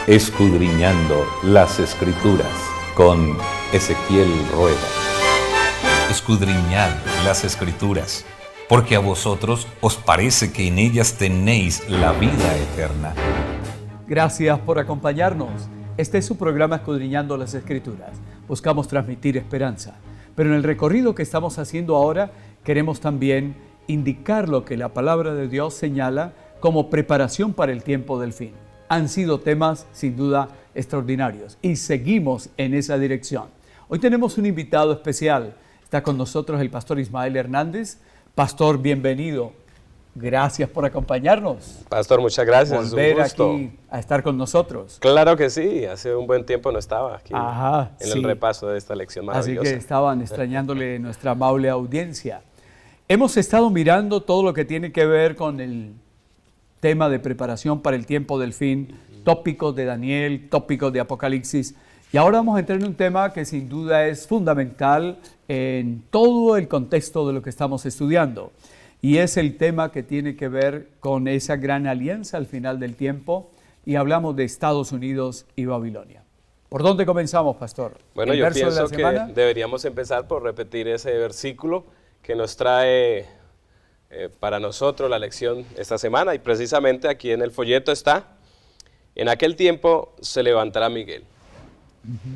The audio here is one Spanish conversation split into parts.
Escudriñando las Escrituras con Ezequiel Rueda. Escudriñad las Escrituras, porque a vosotros os parece que en ellas tenéis la vida eterna. Gracias por acompañarnos. Este es su programa Escudriñando las Escrituras. Buscamos transmitir esperanza. Pero en el recorrido que estamos haciendo ahora, queremos también indicar lo que la palabra de Dios señala como preparación para el tiempo del fin. Han sido temas sin duda extraordinarios y seguimos en esa dirección. Hoy tenemos un invitado especial. Está con nosotros el pastor Ismael Hernández. Pastor, bienvenido. Gracias por acompañarnos. Pastor, muchas gracias. Volver es un gusto aquí a estar con nosotros. Claro que sí, hace un buen tiempo no estaba aquí en sí. el repaso de esta lección maravillosa. Así que estaban extrañándole nuestra amable audiencia. Hemos estado mirando todo lo que tiene que ver con el tema de preparación para el tiempo del fin, tópicos de Daniel, tópicos de Apocalipsis. Y ahora vamos a entrar en un tema que sin duda es fundamental en todo el contexto de lo que estamos estudiando. Y es el tema que tiene que ver con esa gran alianza al final del tiempo. Y hablamos de Estados Unidos y Babilonia. ¿Por dónde comenzamos, pastor? Bueno, yo pienso que deberíamos empezar por repetir ese versículo que nos trae para nosotros la lección esta semana. Y precisamente aquí en el folleto está: en aquel tiempo se levantará Miguel,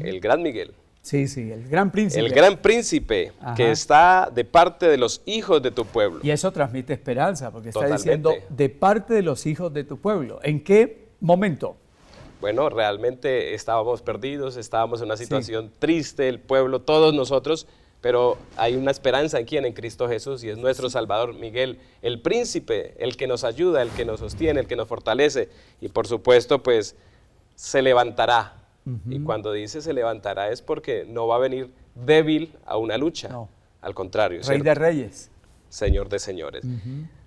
el gran Miguel. Sí, el gran príncipe. El gran príncipe. Ajá. Que está de parte de los hijos de tu pueblo. Y eso transmite esperanza, porque está Totalmente. diciendo de parte de los hijos de tu pueblo. ¿En qué momento? Bueno, realmente estábamos perdidos, estábamos en una situación triste, el pueblo, todos nosotros, pero hay una esperanza en quién, en Cristo Jesús, y es nuestro Salvador Miguel, el príncipe, el que nos ayuda, el que nos sostiene, el que nos fortalece, y por supuesto, pues, se levantará. Y cuando dice se levantará es porque no va a venir débil a una lucha, no. Al contrario. Rey de reyes. Señor de señores.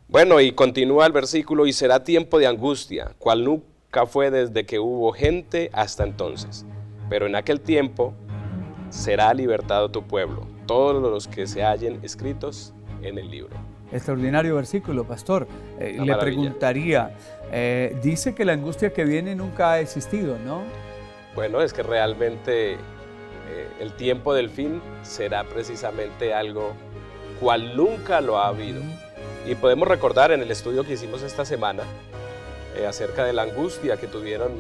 Bueno, y continúa el versículo: y será tiempo de angustia, cual nunca fue desde que hubo gente hasta entonces. Pero en aquel tiempo será libertado tu pueblo, todos los que se hallen escritos en el libro. Extraordinario versículo, pastor. Le preguntaría, dice que la angustia que viene nunca ha existido, ¿no? Bueno, es que realmente el tiempo del fin será precisamente algo cual nunca lo ha habido. Y podemos recordar en el estudio que hicimos esta semana acerca de la angustia que tuvieron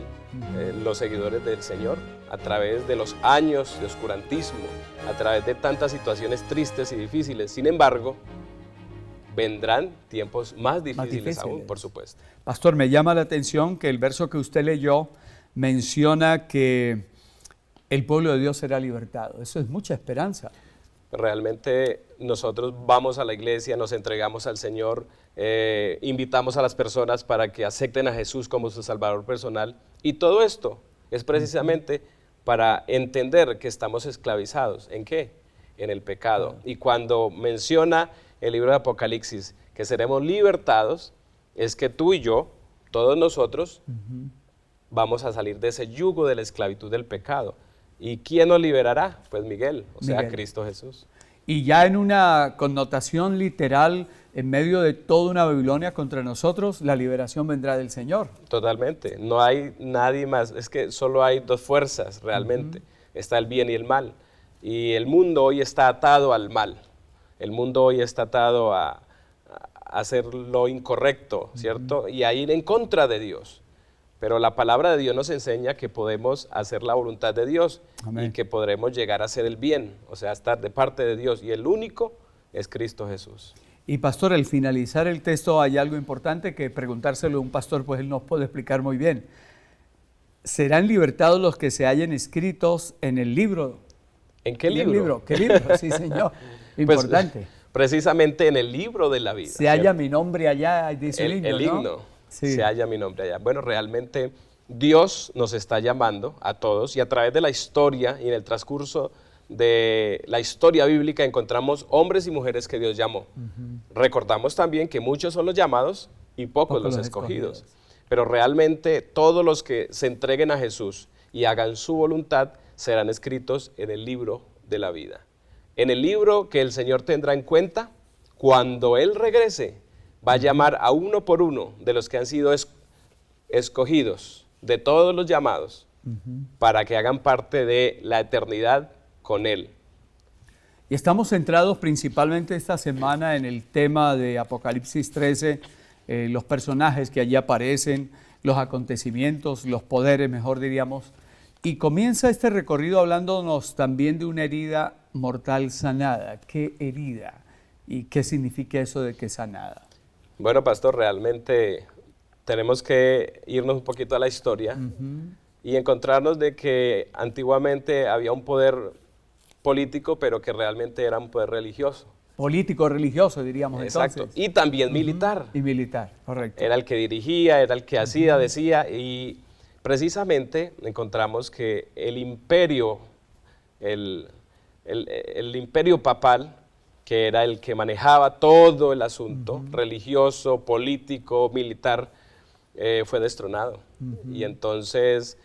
los seguidores del Señor a través de los años de oscurantismo, a través de tantas situaciones tristes y difíciles. Sin embargo, vendrán tiempos más difíciles aún, por supuesto. Pastor, me llama la atención que el verso que usted leyó menciona que el pueblo de Dios será libertado. Eso es mucha esperanza. Realmente nosotros vamos a la iglesia, nos entregamos al Señor, invitamos a las personas para que acepten a Jesús como su Salvador personal, y todo esto es precisamente para entender que estamos esclavizados. ¿En qué? En el pecado. Y cuando menciona el libro de Apocalipsis que seremos libertados, es que tú y yo, todos nosotros, vamos a salir de ese yugo de la esclavitud del pecado. ¿Y quién nos liberará? Pues Miguel, o sea, Cristo Jesús. Y ya en una connotación literal, en medio de toda una Babilonia contra nosotros, la liberación vendrá del Señor. Totalmente, no hay nadie más, es que solo hay dos fuerzas realmente, está el bien y el mal. Y el mundo hoy está atado al mal, el mundo hoy está atado a hacer lo incorrecto, ¿cierto? Y a ir en contra de Dios. Pero la palabra de Dios nos enseña que podemos hacer la voluntad de Dios. Amén. Y que podremos llegar a hacer el bien, o sea, estar de parte de Dios. Y el único es Cristo Jesús. Y pastor, al finalizar el texto hay algo importante que preguntárselo a un pastor, pues él nos puede explicar muy bien. ¿Serán libertados los que se hallen escritos en el libro? ¿En qué libro? ¿Qué libro? Sí, señor. Importante. Pues, precisamente en el libro de la vida. Se halla mi nombre allá, dice el himno, el himno. ¿no? Sí. Se halla mi nombre allá. Bueno, realmente Dios nos está llamando a todos, y a través de la historia y en el transcurso de la historia bíblica encontramos hombres y mujeres que Dios llamó. Recordamos también que muchos son los llamados y pocos los escogidos. Pero realmente todos los que se entreguen a Jesús y hagan su voluntad serán escritos en el libro de la vida. En el libro que el Señor tendrá en cuenta cuando Él regrese. Va a llamar a uno por uno de los que han sido escogidos de todos los llamados para que hagan parte de la eternidad con Él. Y estamos centrados principalmente esta semana en el tema de Apocalipsis 13, los personajes que allí aparecen, los acontecimientos, los poderes, mejor diríamos. Y comienza este recorrido hablándonos también de una herida mortal sanada. ¿Qué herida? ¿Y qué significa eso de que sanada? Bueno, pastor, realmente tenemos que irnos un poquito a la historia y encontrarnos de que antiguamente había un poder político, pero que realmente era un poder religioso. Político, religioso, diríamos. Exacto. Entonces. Y también militar. Y militar, correcto. Era el que dirigía, era el que hacía, decía, y precisamente encontramos que el imperio, el imperio papal, que era el que manejaba todo el asunto religioso, político, militar, fue destronado. Y entonces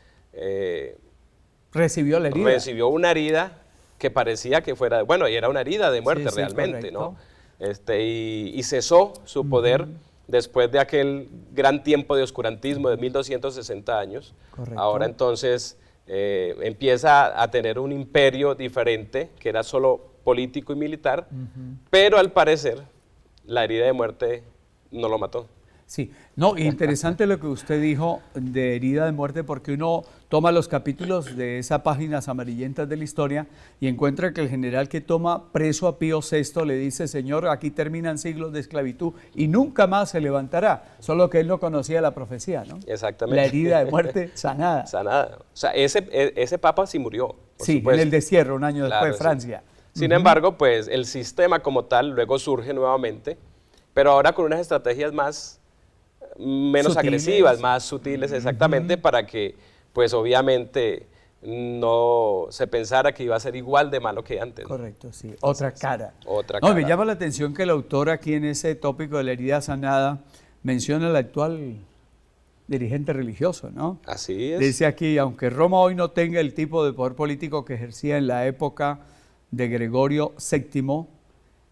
recibió la herida. Recibió una herida que parecía que fuera, bueno, y era una herida de muerte realmente, correcto. ¿no? Y cesó su poder después de aquel gran tiempo de oscurantismo de 1260 años. Correcto. Ahora entonces empieza a tener un imperio diferente, que era solo político y militar, pero al parecer la herida de muerte no lo mató. Sí, no, interesante lo que usted dijo de herida de muerte, porque uno toma los capítulos de esas páginas amarillentas de la historia y encuentra que el general que toma preso a Pío VI le dice: Señor, aquí terminan siglos de esclavitud y nunca más se levantará, solo que él no conocía la profecía, ¿no? Exactamente. La herida de muerte sanada. Sanada. O sea, ese papa sí murió. Sí, supuesto. en el destierro, un año Claro, después, Francia. Sí. Sin embargo, pues el sistema como tal luego surge nuevamente, pero ahora con unas estrategias menos Sutiles. agresivas, más sutiles, exactamente, para que, pues obviamente, no se pensara que iba a ser igual de malo que antes. Correcto, sí. Otra cara. Otra No, cara. me llama la atención que el autor aquí en ese tópico de la herida sanada menciona al actual dirigente religioso, ¿no? Así es. Dice aquí: aunque Roma hoy no tenga el tipo de poder político que ejercía en la época de Gregorio VII,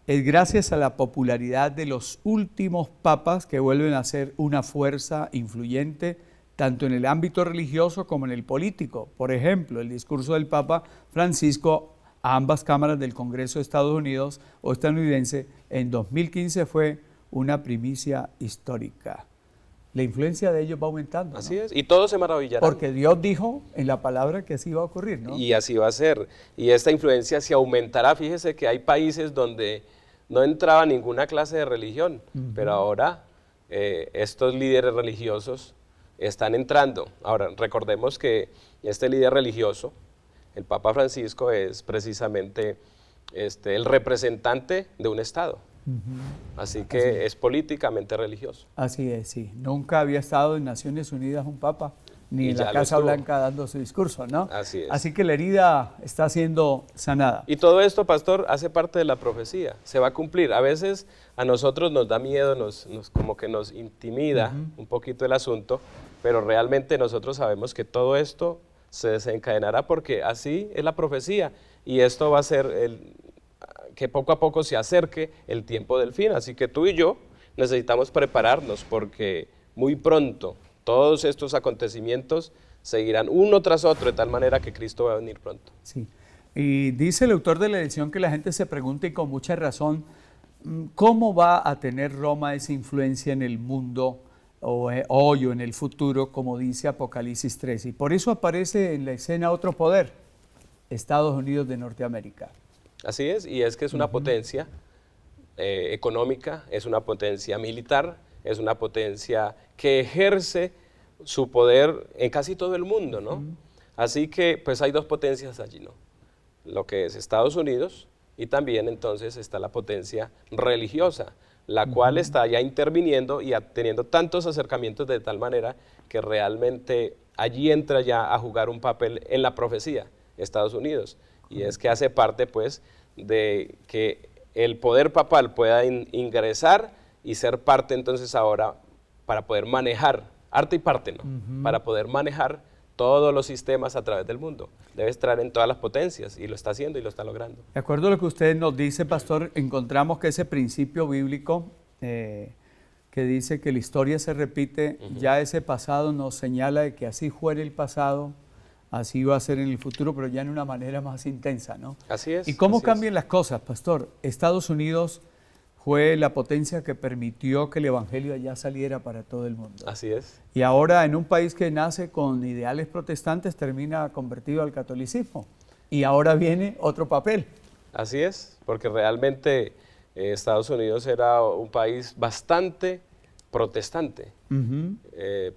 es gracias a la popularidad de los últimos papas que vuelven a ser una fuerza influyente tanto en el ámbito religioso como en el político. Por ejemplo, el discurso del Papa Francisco a ambas cámaras del Congreso de Estados Unidos o estadounidense en 2015 fue una primicia histórica. La influencia de ellos va aumentando, ¿no? Así es, y todos se maravillarán. Porque Dios dijo en la palabra que así iba a ocurrir, ¿no? Y así va a ser. Y esta influencia se aumentará. Fíjese que hay países donde no entraba ninguna clase de religión, pero ahora estos líderes religiosos están entrando. Ahora, recordemos que este líder religioso, el Papa Francisco, es precisamente el representante de un Estado. Así que es políticamente religioso. Así es, sí. Nunca había estado en Naciones Unidas un papa, ni Y en ya la lo Casa estuvo. Blanca dando su discurso, ¿no? Así es. Así que la herida está siendo sanada. Y todo esto, pastor, hace parte de la profecía. Se va a cumplir. A veces a nosotros nos da miedo, como que nos intimida un poquito el asunto, pero realmente nosotros sabemos que todo esto se desencadenará porque así es la profecía. Y esto va a ser que poco a poco se acerque el tiempo del fin. Así que tú y yo necesitamos prepararnos porque muy pronto todos estos acontecimientos seguirán uno tras otro de tal manera que Cristo va a venir pronto. Sí. Y dice el autor de la edición que la gente se pregunta, y con mucha razón, ¿cómo va a tener Roma esa influencia en el mundo hoy o en el futuro, como dice Apocalipsis 13? Y por eso aparece en la escena otro poder, Estados Unidos de Norteamérica. Así es, y es que es una potencia económica, es una potencia militar, es una potencia que ejerce su poder en casi todo el mundo, ¿no? Así que pues hay dos potencias allí, ¿no? Lo que es Estados Unidos y también entonces está la potencia religiosa, la cual está ya interviniendo y teniendo tantos acercamientos de tal manera que realmente allí entra ya a jugar un papel en la profecía, Estados Unidos. Y es que hace parte pues de que el poder papal pueda ingresar y ser parte entonces ahora para poder manejar, arte y parte, ¿no? Para poder manejar todos los sistemas a través del mundo. Debe estar en todas las potencias y lo está haciendo y lo está logrando. De acuerdo a lo que usted nos dice, pastor, encontramos que ese principio bíblico que que dice que la historia se repite, ya ese pasado nos señala de que así fuera el pasado, así va a ser en el futuro, pero ya en una manera más intensa, ¿no? Así es. ¿Y cómo así cambian las cosas, pastor? Estados Unidos fue la potencia que permitió que el evangelio allá saliera para todo el mundo. Así es. Y ahora en un país que nace con ideales protestantes termina convertido al catolicismo. Y ahora viene otro papel. Así es, porque realmente Estados Unidos era un país bastante protestante,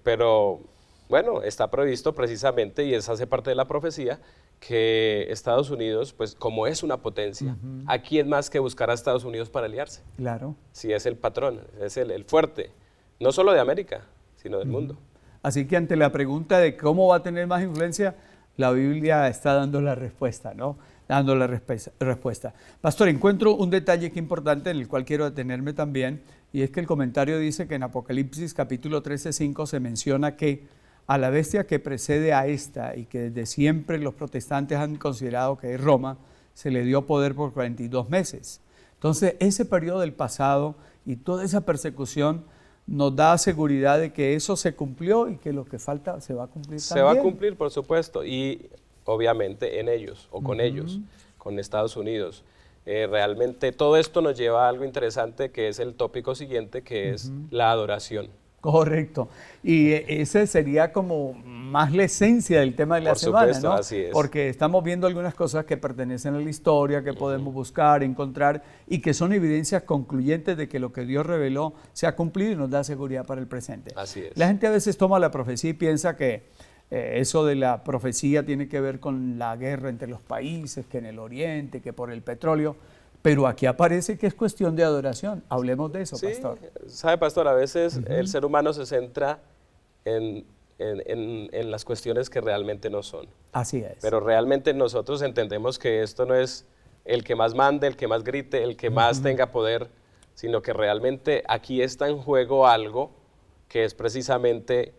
pero bueno, está previsto precisamente, y eso hace parte de la profecía, que Estados Unidos, pues como es una potencia, ¿a quién más que buscar a Estados Unidos para aliarse? Claro. Si es el patrón, es el fuerte, no solo de América, sino del mundo. Así que ante la pregunta de cómo va a tener más influencia, la Biblia está dando la respuesta, ¿no? Dando la respuesta. Pastor, encuentro un detalle que es importante en el cual quiero detenerme también, y es que el comentario dice que en Apocalipsis capítulo 13:5 se menciona que a la bestia que precede a esta y que desde siempre los protestantes han considerado que es Roma, se le dio poder por 42 meses. Entonces, ese periodo del pasado y toda esa persecución nos da seguridad de que eso se cumplió y que lo que falta se va a cumplir Se también. va a cumplir, por supuesto, y obviamente en ellos, o con ellos, con Estados Unidos. Realmente todo esto nos lleva a algo interesante, que es el tópico siguiente, que es la adoración. Correcto. Y ese sería como más la esencia del tema de la Por semana, supuesto, ¿no? así es. Porque estamos viendo algunas cosas que pertenecen a la historia, que podemos buscar, encontrar, y que son evidencias concluyentes de que lo que Dios reveló se ha cumplido y nos da seguridad para el presente. Así es. La gente a veces toma la profecía y piensa que eso de la profecía tiene que ver con la guerra entre los países, que en el oriente, que por el petróleo. Pero aquí aparece que es cuestión de adoración. Hablemos de eso, Sí, pastor. sabe, pastor, a veces el ser humano se centra en las cuestiones que realmente no son. Así es. Pero realmente nosotros entendemos que esto no es el que más mande, el que más grite, el que más tenga poder, sino que realmente aquí está en juego algo que es precisamente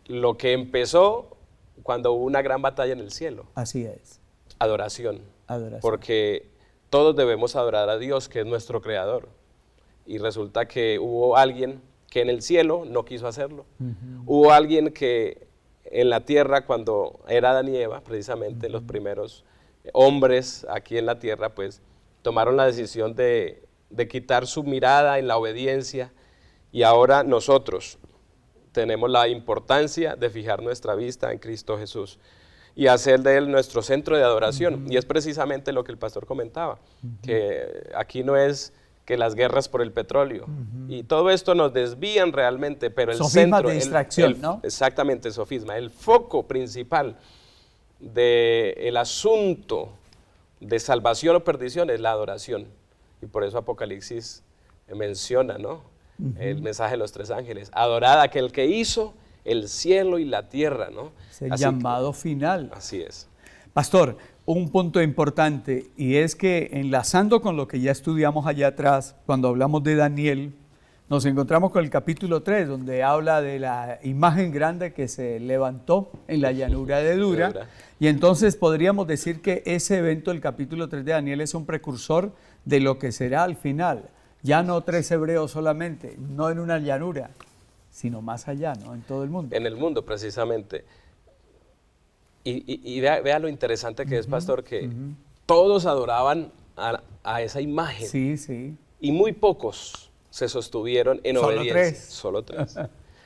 lo que empezó cuando hubo una gran batalla en el cielo. Así es. Adoración. Adoración. Porque todos debemos adorar a Dios, que es nuestro creador. Y resulta que hubo alguien que en el cielo no quiso hacerlo. Hubo alguien que en la tierra, cuando era Adán y Eva, precisamente los primeros hombres aquí en la tierra, pues tomaron la decisión de quitar su mirada en la obediencia, y ahora nosotros tenemos la importancia de fijar nuestra vista en Cristo Jesús y hacer de Él nuestro centro de adoración. Y es precisamente lo que el pastor comentaba, que aquí no es que las guerras por el petróleo, y todo esto nos desvían realmente, pero el Sofismas centro, de distracción, ¿no? Exactamente, sofisma, el foco principal del asunto de salvación o perdición es la adoración, y por eso Apocalipsis menciona, ¿no? El mensaje de los tres ángeles: adorad a aquel que hizo el cielo y la tierra, ¿no? Es el llamado final. Así es. Pastor, un punto importante, y es que enlazando con lo que ya estudiamos allá atrás, cuando hablamos de Daniel, nos encontramos con el capítulo 3, donde habla de la imagen grande que se levantó en la llanura de Dura. Y entonces podríamos decir que ese evento, el capítulo 3 de Daniel, es un precursor de lo que será al final. Ya no 3 hebreos solamente, no en una llanura, sino más allá, ¿no? En todo el mundo. En el mundo, precisamente. Y vea lo interesante que es, pastor, que todos adoraban a esa imagen. Sí, sí. Y muy pocos se sostuvieron en Solo obediencia. 3. Solo 3.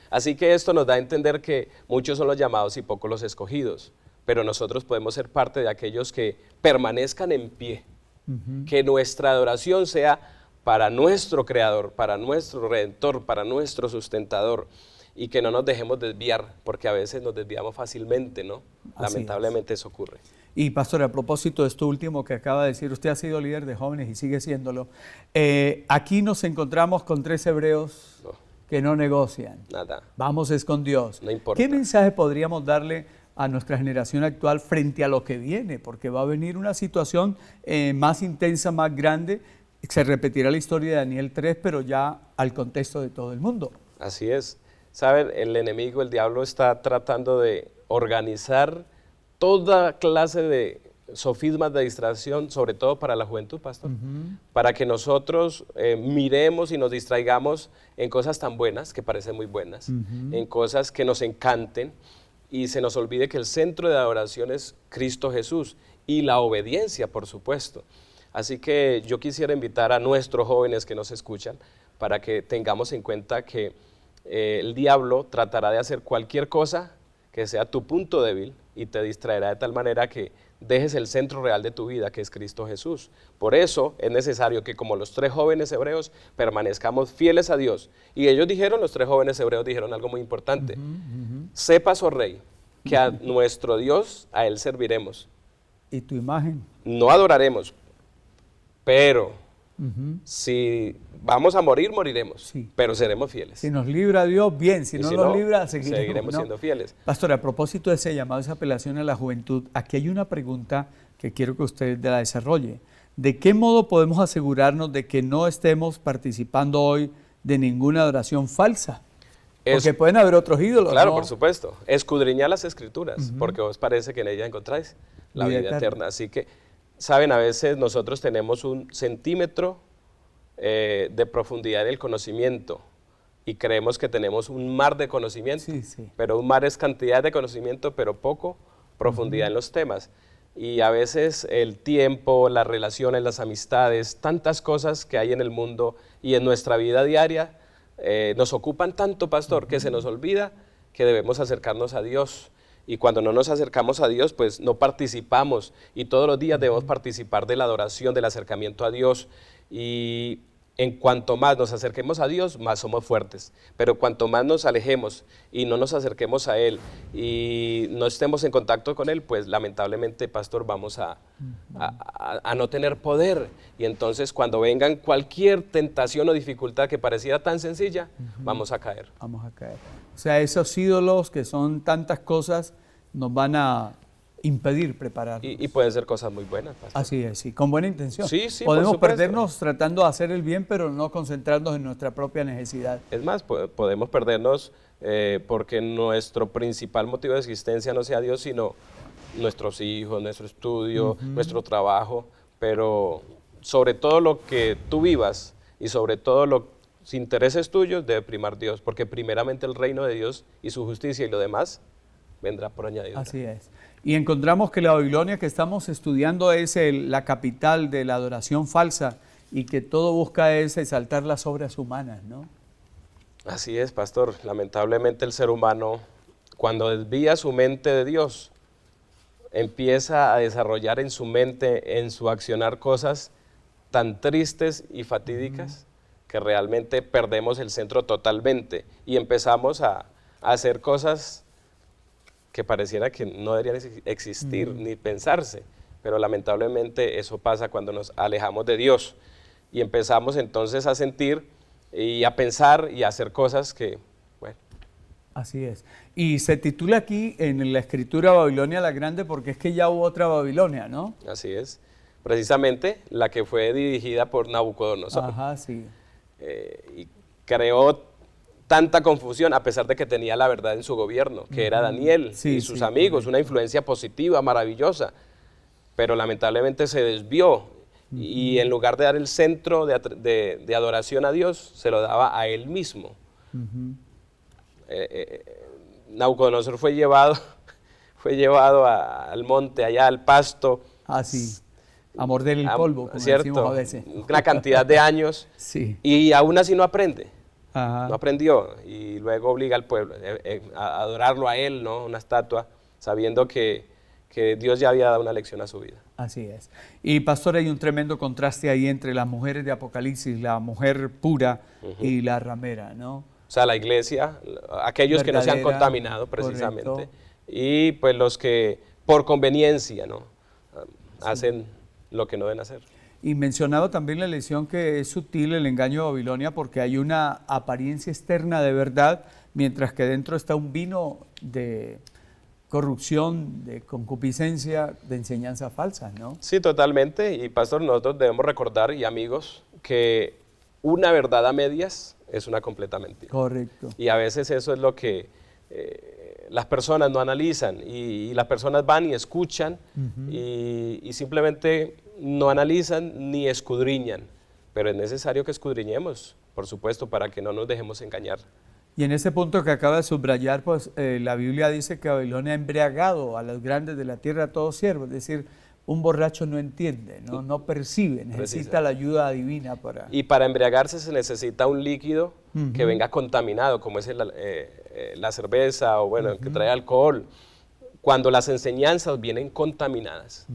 Así que esto nos da a entender que muchos son los llamados y pocos los escogidos. Pero nosotros podemos ser parte de aquellos que permanezcan en pie. Que nuestra adoración sea para nuestro Creador, para nuestro Redentor, para nuestro sustentador, y que no nos dejemos desviar, porque a veces nos desviamos fácilmente, ¿no? Lamentablemente eso ocurre. Y pastor, a propósito de esto último que acaba de decir, usted ha sido líder de jóvenes y sigue siéndolo. Aquí nos encontramos con 3 hebreos que no negocian. Nada. Vamos es con Dios. No importa. ¿Qué mensaje podríamos darle a nuestra generación actual frente a lo que viene? Porque va a venir una situación más intensa, más grande. Se repetirá la historia de Daniel 3, pero ya al contexto de todo el mundo. Así es. ¿Saben? El enemigo, el diablo, está tratando de organizar toda clase de sofismas de distracción, sobre todo para la juventud, pastor, para que nosotros miremos y nos distraigamos en cosas tan buenas, que parecen muy buenas, en cosas que nos encanten, y se nos olvide que el centro de adoración es Cristo Jesús y la obediencia, por supuesto. Así que yo quisiera invitar a nuestros jóvenes que nos escuchan para que tengamos en cuenta que el diablo tratará de hacer cualquier cosa que sea tu punto débil y te distraerá de tal manera que dejes el centro real de tu vida, que es Cristo Jesús. Por eso es necesario que, como los 3 jóvenes hebreos, permanezcamos fieles a Dios. Y ellos dijeron, los 3 jóvenes hebreos dijeron algo muy importante. Sepas, oh rey, que a nuestro Dios, a Él serviremos. ¿Y tu imagen? No adoraremos, pero si vamos a morir, moriremos, Sí. pero seremos fieles. Si nos libra Dios, bien. Si Y no si nos no, libra, seguiremos, ¿no? siendo fieles. Pastor, a propósito de ese llamado, esa apelación a la juventud, aquí hay una pregunta que quiero que usted la desarrolle. ¿De qué modo podemos asegurarnos de que no estemos participando hoy de ninguna adoración falsa? Porque pueden haber otros ídolos, Claro, ¿no? por supuesto. Escudriñar las Escrituras, porque os parece que en ellas encontráis la vida eterna. Así que, saben, a veces nosotros tenemos un centímetro de profundidad en el conocimiento y creemos que tenemos un mar de conocimiento, pero un mar es cantidad de conocimiento, pero poco profundidad en los temas. Y a veces el tiempo, las relaciones, las amistades, tantas cosas que hay en el mundo y en nuestra vida diaria nos ocupan tanto, pastor, que se nos olvida que debemos acercarnos a Dios. Y cuando no nos acercamos a Dios, pues no participamos. Y todos los días debemos participar de la adoración, del acercamiento a Dios. Y en cuanto más nos acerquemos a Dios, más somos fuertes. Pero cuanto más nos alejemos y no nos acerquemos a Él y no estemos en contacto con Él, pues lamentablemente, pastor, vamos a no tener poder. Y entonces cuando vengan cualquier tentación o dificultad que pareciera tan sencilla, vamos a caer. Vamos a caer. O sea, esos ídolos que son tantas cosas nos van a impedir prepararnos. Y pueden ser cosas muy buenas, pastor. Así es, sí, con buena intención. Sí, sí, podemos por supuesto. perdernos tratando de hacer el bien, pero no concentrarnos en nuestra propia necesidad. Es más, podemos perdernos porque nuestro principal motivo de existencia no sea Dios, sino nuestros hijos, nuestro estudio, nuestro trabajo, pero sobre todo lo que tú vivas y sobre todo los intereses tuyos debe primar Dios, porque primeramente el reino de Dios y su justicia y lo demás vendrá por añadidura. Así es. Y encontramos que la Babilonia que estamos estudiando es la capital de la adoración falsa y que todo busca es exaltar las obras humanas, ¿no? Así es, pastor. Lamentablemente el ser humano, cuando desvía su mente de Dios, empieza a desarrollar en su mente, en su accionar, cosas tan tristes y fatídicas que realmente perdemos el centro totalmente y empezamos a hacer cosas que pareciera que no deberían existir ni pensarse, pero lamentablemente eso pasa cuando nos alejamos de Dios y empezamos entonces a sentir y a pensar y a hacer cosas que, bueno. Así es. Y se titula aquí en la escritura Babilonia la Grande porque es que ya hubo otra Babilonia, ¿no? Así es. Precisamente la que fue dirigida por Nabucodonosor. Ajá, sí. Y creó tanta confusión, a pesar de que tenía la verdad en su gobierno, que era Daniel y sus amigos, una influencia positiva, maravillosa, pero lamentablemente se desvió y en lugar de dar el centro de adoración a Dios, se lo daba a él mismo. Nabucodonosor fue llevado al monte, allá al pasto. Ah, sí, a morder el polvo, como decimos a veces. Una cantidad de años, sí. Y aún así no aprende. Ajá. No aprendió y luego obliga al pueblo a adorarlo a él, ¿no? Una estatua, sabiendo que Dios ya había dado una lección a su vida. Así es. Y pastor, hay un tremendo contraste ahí entre las mujeres de Apocalipsis, la mujer pura y la ramera, ¿no? O sea, la iglesia, aquellos que no se han contaminado precisamente, correcto. Y pues los que por conveniencia, ¿no? Hacen lo que no deben hacer. Y mencionaba también la lección que es sutil el engaño de Babilonia porque hay una apariencia externa de verdad, mientras que dentro está un vino de corrupción, de concupiscencia, de enseñanza falsa, ¿no? Sí, totalmente. Y pastor, nosotros debemos recordar, y amigos, que una verdad a medias es una completa mentira. Correcto. Y a veces eso es lo que las personas no analizan y las personas van y escuchan y simplemente no analizan ni escudriñan, pero es necesario que escudriñemos, por supuesto, para que no nos dejemos engañar. Y en ese punto que acaba de subrayar, pues la Biblia dice que Babilonia ha embriagado a los grandes de la tierra, a todos siervos, es decir, un borracho no entiende, no percibe, necesita la ayuda divina para... Y para embriagarse se necesita un líquido que venga contaminado, como es la cerveza o bueno, que trae alcohol. Cuando las enseñanzas vienen contaminadas,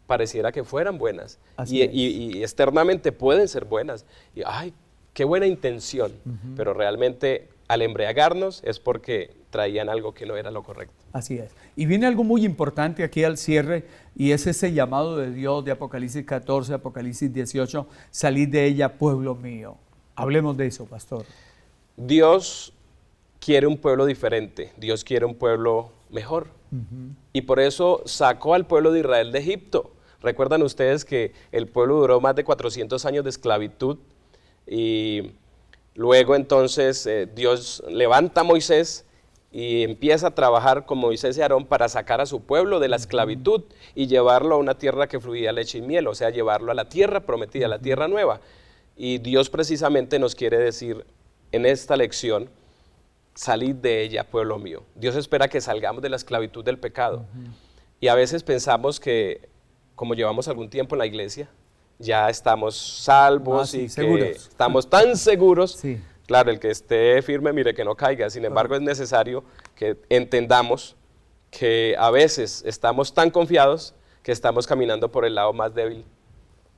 pareciera que fueran buenas y externamente pueden ser buenas. Y ¡ay, qué buena intención! Pero realmente al embriagarnos es porque traían algo que no era lo correcto. Así es. Y viene algo muy importante aquí al cierre, y es ese llamado de Dios de Apocalipsis 14, Apocalipsis 18, salid de ella, pueblo mío. Hablemos de eso, pastor. Dios quiere un pueblo diferente, Dios quiere un pueblo mejor. Y por eso sacó al pueblo de Israel de Egipto. Recuerdan ustedes que el pueblo duró más de 400 años de esclavitud y luego entonces Dios levanta a Moisés y empieza a trabajar con Moisés y Aarón para sacar a su pueblo de la esclavitud y llevarlo a una tierra que fluía leche y miel, o sea, llevarlo a la tierra prometida, a la tierra nueva. Y Dios precisamente nos quiere decir en esta lección, salid de ella, pueblo mío. Dios espera que salgamos de la esclavitud del pecado. Y a veces pensamos que, como llevamos algún tiempo en la iglesia, ya estamos salvos y seguros. Que estamos tan seguros. Sí. Claro, el que esté firme, mire que no caiga. Sin embargo, es necesario que entendamos que a veces estamos tan confiados que estamos caminando por el lado más débil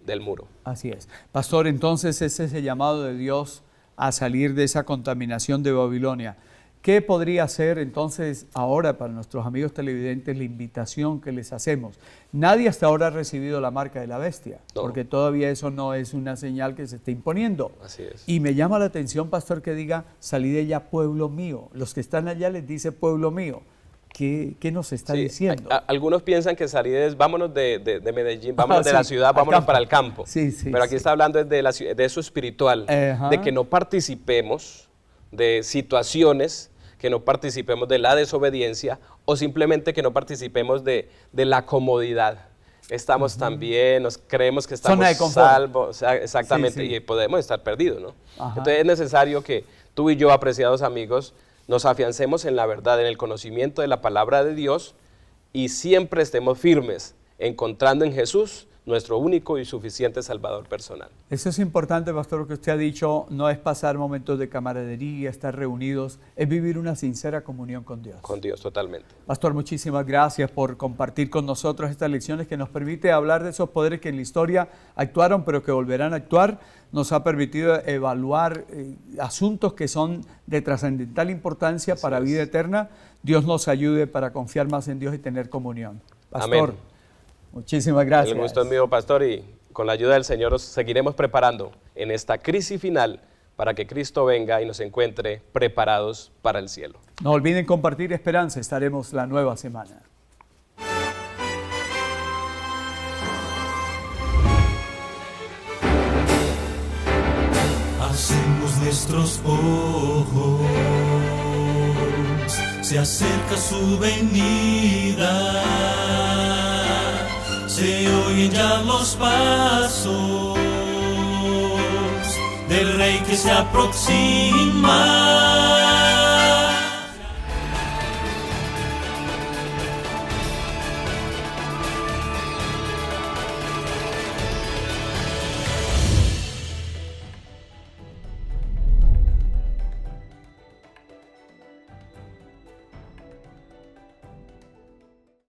del muro. Así es. Pastor, entonces es ese llamado de Dios a salir de esa contaminación de Babilonia. ¿Qué podría ser entonces ahora para nuestros amigos televidentes la invitación que les hacemos? Nadie hasta ahora ha recibido la marca de la bestia, porque todavía eso no es una señal que se esté imponiendo. Así es. Y me llama la atención, pastor, que diga, salid de ella, pueblo mío. Los que están allá les dice pueblo mío. ¿Qué nos está diciendo? Algunos piensan que salir es vámonos de Medellín, vámonos de la ciudad, vámonos para el campo. Pero aquí está hablando de eso espiritual, de que no participemos de situaciones, que no participemos de la desobediencia o simplemente que no participemos de la comodidad. Estamos tan bien, nos creemos que estamos salvos, o sea, exactamente, y podemos estar perdidos, ¿no? Entonces es necesario que tú y yo, apreciados amigos, nos afiancemos en la verdad, en el conocimiento de la palabra de Dios y siempre estemos firmes, encontrando en Jesús nuestro único y suficiente Salvador personal. Eso es importante, pastor, lo que usted ha dicho, no es pasar momentos de camaradería, estar reunidos, es vivir una sincera comunión con Dios. Con Dios, totalmente. Pastor, muchísimas gracias por compartir con nosotros estas lecciones que nos permite hablar de esos poderes que en la historia actuaron, pero que volverán a actuar. Nos ha permitido evaluar asuntos que son de trascendental importancia para vida eterna. Dios nos ayude para confiar más en Dios y tener comunión. Pastor, amén. Muchísimas gracias. El gusto es mío, pastor, y con la ayuda del Señor nos seguiremos preparando en esta crisis final para que Cristo venga y nos encuentre preparados para el cielo. No olviden compartir esperanza, estaremos la nueva semana. Hacemos nuestros ojos, se acerca su venida. Se oyen ya los pasos del Rey que se aproxima.